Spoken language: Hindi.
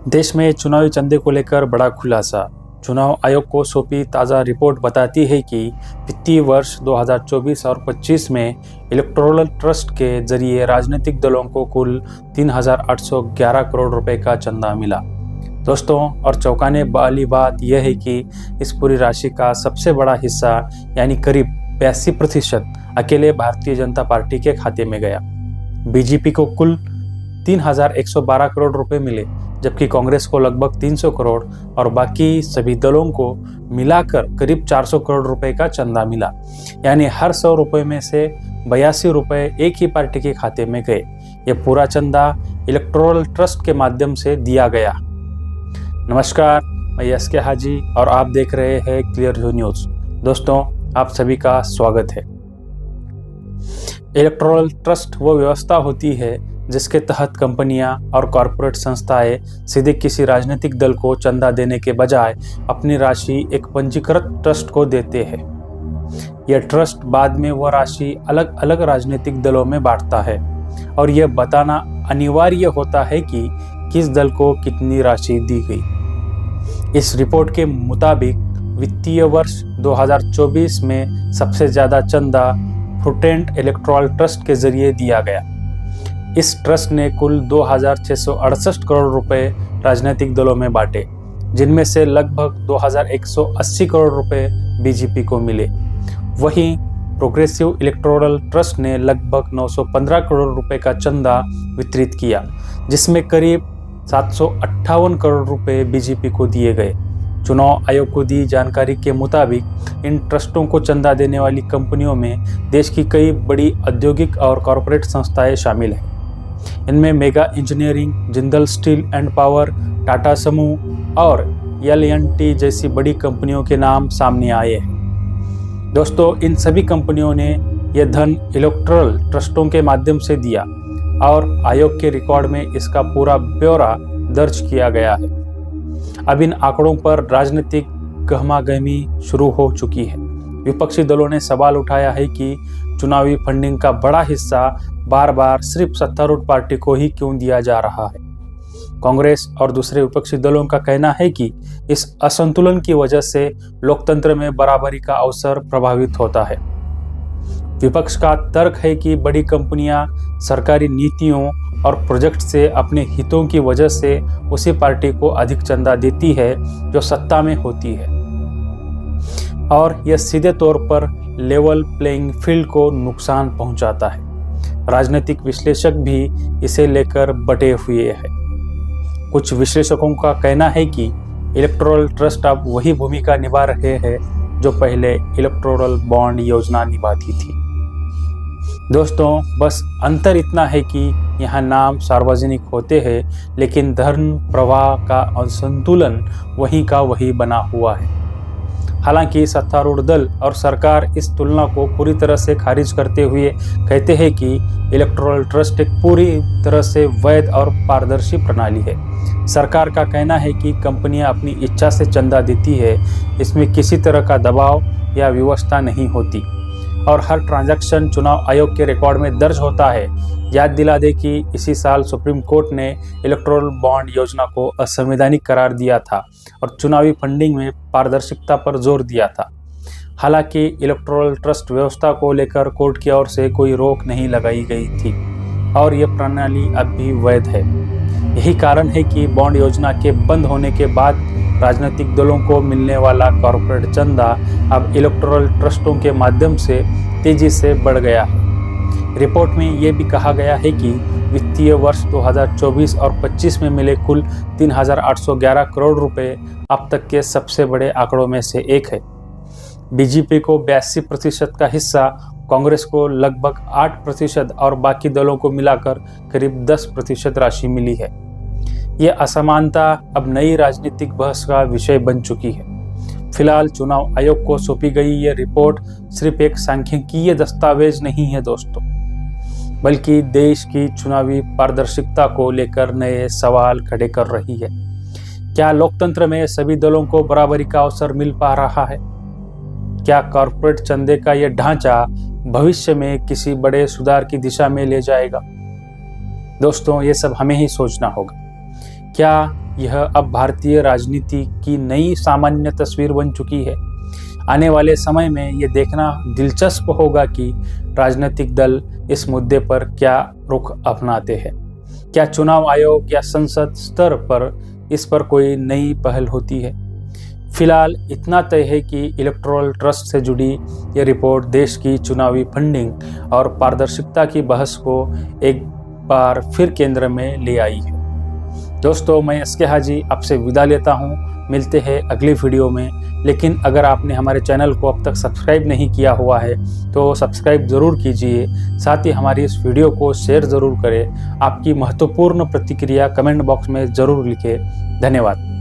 देश में चुनावी चंदे को लेकर बड़ा खुलासा। चुनाव आयोग को सौंपी ताज़ा रिपोर्ट बताती है कि वित्तीय वर्ष 2024 और 25 में इलेक्टोरल ट्रस्ट के जरिए राजनीतिक दलों को कुल 3,811 करोड़ रुपए का चंदा मिला। दोस्तों, और चौंकाने वाली बात यह है कि इस पूरी राशि का सबसे बड़ा हिस्सा यानी करीब 82% अकेले भारतीय जनता पार्टी के खाते में गया। बीजेपी को कुल 3,112 करोड़ रुपए मिले, जबकि कांग्रेस को लगभग 300 करोड़ और बाकी सभी दलों को मिलाकर करीब 400 करोड़ रुपए का चंदा मिला। यानी हर 100 रुपए में से 82 रुपए एक ही पार्टी के खाते में गए। यह पूरा चंदा इलेक्टोरल ट्रस्ट के माध्यम से दिया गया। नमस्कार, मैं एसके हाजी और आप देख रहे हैं क्लियर व्यू न्यूज। दोस्तों, आप सभी का स्वागत है। इलेक्टोरल ट्रस्ट वो व्यवस्था होती है जिसके तहत कंपनियां और कॉरपोरेट संस्थाएं सीधे किसी राजनीतिक दल को चंदा देने के बजाय अपनी राशि एक पंजीकृत ट्रस्ट को देते हैं। यह ट्रस्ट बाद में वह राशि अलग अलग राजनीतिक दलों में बांटता है और यह बताना अनिवार्य होता है कि किस दल को कितनी राशि दी गई। इस रिपोर्ट के मुताबिक वित्तीय वर्ष 2024 में सबसे ज्यादा चंदा प्रूडेंट इलेक्टोरल ट्रस्ट के जरिए दिया गया। इस ट्रस्ट ने कुल 2,668 करोड़ रुपए राजनीतिक दलों में बांटे, जिनमें से लगभग 2,180 करोड़ रुपए बीजेपी को मिले। वहीं प्रोग्रेसिव इलेक्टोरल ट्रस्ट ने लगभग 915 करोड़ रुपए का चंदा वितरित किया, जिसमें करीब 758 करोड़ रुपए बीजेपी को दिए गए। चुनाव आयोग को दी जानकारी के मुताबिक इन ट्रस्टों को चंदा देने वाली कंपनियों में देश की कई बड़ी औद्योगिक और कॉरपोरेट संस्थाएं शामिल हैं। इनमें mega engineering, Jindal steel and power, Tata समूह और L&T जैसी बड़ी कंपनियों के नाम सामने आए हैं। दोस्तों, इन सभी कंपनियों ने यह धन इलेक्टोरल ट्रस्टों के माध्यम से दिया और आयोग के रिकॉर्ड में इसका पूरा ब्यौरा दर्ज किया गया है। अब इन आंकड़ों पर राजनीतिक गहमागहमी शुरू हो चुकी है। विपक्षी दलों ने सवाल उठाया है कि चुनावी फंडिंग का बड़ा हिस्सा बार बार सिर्फ सत्तारूढ़ पार्टी को ही क्यों दिया जा रहा है। कांग्रेस और दूसरे विपक्षी दलों का कहना है कि इस असंतुलन की वजह से लोकतंत्र में बराबरी का अवसर प्रभावित होता है। विपक्ष का तर्क है कि बड़ी कंपनियां सरकारी नीतियों और प्रोजेक्ट से अपने हितों की वजह से उसी पार्टी को अधिक चंदा देती है जो सत्ता में होती है, और यह सीधे तौर पर लेवल प्लेइंग फील्ड को नुकसान पहुंचाता है। राजनीतिक विश्लेषक भी इसे लेकर बटे हुए हैं। कुछ विश्लेषकों का कहना है कि इलेक्टोरल ट्रस्ट अब वही भूमिका निभा रहे हैं जो पहले इलेक्टोरल बॉन्ड योजना निभाती थी। दोस्तों, बस अंतर इतना है कि यहाँ नाम सार्वजनिक होते हैं, लेकिन धन प्रवाह का असंतुलन वहीं का वही बना हुआ है। हालांकि सत्तारूढ़ दल और सरकार इस तुलना को पूरी तरह से खारिज करते हुए कहते हैं कि इलेक्टोरल ट्रस्ट एक पूरी तरह से वैध और पारदर्शी प्रणाली है। सरकार का कहना है कि कंपनियां अपनी इच्छा से चंदा देती है, इसमें किसी तरह का दबाव या व्यवस्था नहीं होती और हर ट्रांजैक्शन चुनाव आयोग के रिकॉर्ड में दर्ज होता है। याद दिला दे कि इसी साल सुप्रीम कोर्ट ने इलेक्टोरल बॉन्ड योजना को असंवैधानिक करार दिया था और चुनावी फंडिंग में पारदर्शिता पर जोर दिया था। हालांकि इलेक्टोरल ट्रस्ट व्यवस्था को लेकर कोर्ट की ओर से कोई रोक नहीं लगाई गई थी और यह प्रणाली अब भी वैध है। यही कारण है कि बॉन्ड योजना के बंद होने के बाद राजनीतिक दलों को मिलने वाला कॉर्पोरेट चंदा अब इलेक्टोरल ट्रस्टों के माध्यम से तेजी से बढ़ गया है। रिपोर्ट में यह भी कहा गया है कि वित्तीय वर्ष 2024 और 25 में मिले कुल 3,811 करोड़ रुपए अब तक के सबसे बड़े आंकड़ों में से एक है। बीजेपी को 82% का हिस्सा, कांग्रेस को लगभग 8% और बाकी दलों को मिलाकर करीब 10% राशि मिली है। यह असमानता अब नई राजनीतिक बहस का विषय बन चुकी है। फिलहाल चुनाव आयोग को सौंपी गई यह रिपोर्ट सिर्फ एक सांख्यिकीय दस्तावेज नहीं है दोस्तों, बल्कि देश की चुनावी पारदर्शिता को लेकर नए सवाल खड़े कर रही है। क्या लोकतंत्र में सभी दलों को बराबरी का अवसर मिल पा रहा है? क्या कॉर्पोरेट चंदे का यह ढांचा भविष्य में किसी बड़े सुधार की दिशा में ले जाएगा? दोस्तों, ये सब हमें ही सोचना होगा। क्या यह अब भारतीय राजनीति की नई सामान्य तस्वीर बन चुकी है। आने वाले समय में ये देखना दिलचस्प होगा कि राजनीतिक दल इस मुद्दे पर क्या रुख अपनाते हैं। क्या चुनाव आयोग या संसद स्तर पर इस पर कोई नई पहल होती है? फिलहाल इतना तय है कि इलेक्टोरल ट्रस्ट से जुड़ी ये रिपोर्ट देश की चुनावी फंडिंग और पारदर्शिता की बहस को एक बार फिर केंद्र में ले आई है। दोस्तों, मैं एस के हाजी आपसे विदा लेता हूँ। मिलते हैं अगली वीडियो में। लेकिन अगर आपने हमारे चैनल को अब तक सब्सक्राइब नहीं किया हुआ है तो सब्सक्राइब ज़रूर कीजिए। साथ ही हमारी इस वीडियो को शेयर ज़रूर करें। आपकी महत्वपूर्ण प्रतिक्रिया कमेंट बॉक्स में ज़रूर लिखें। धन्यवाद।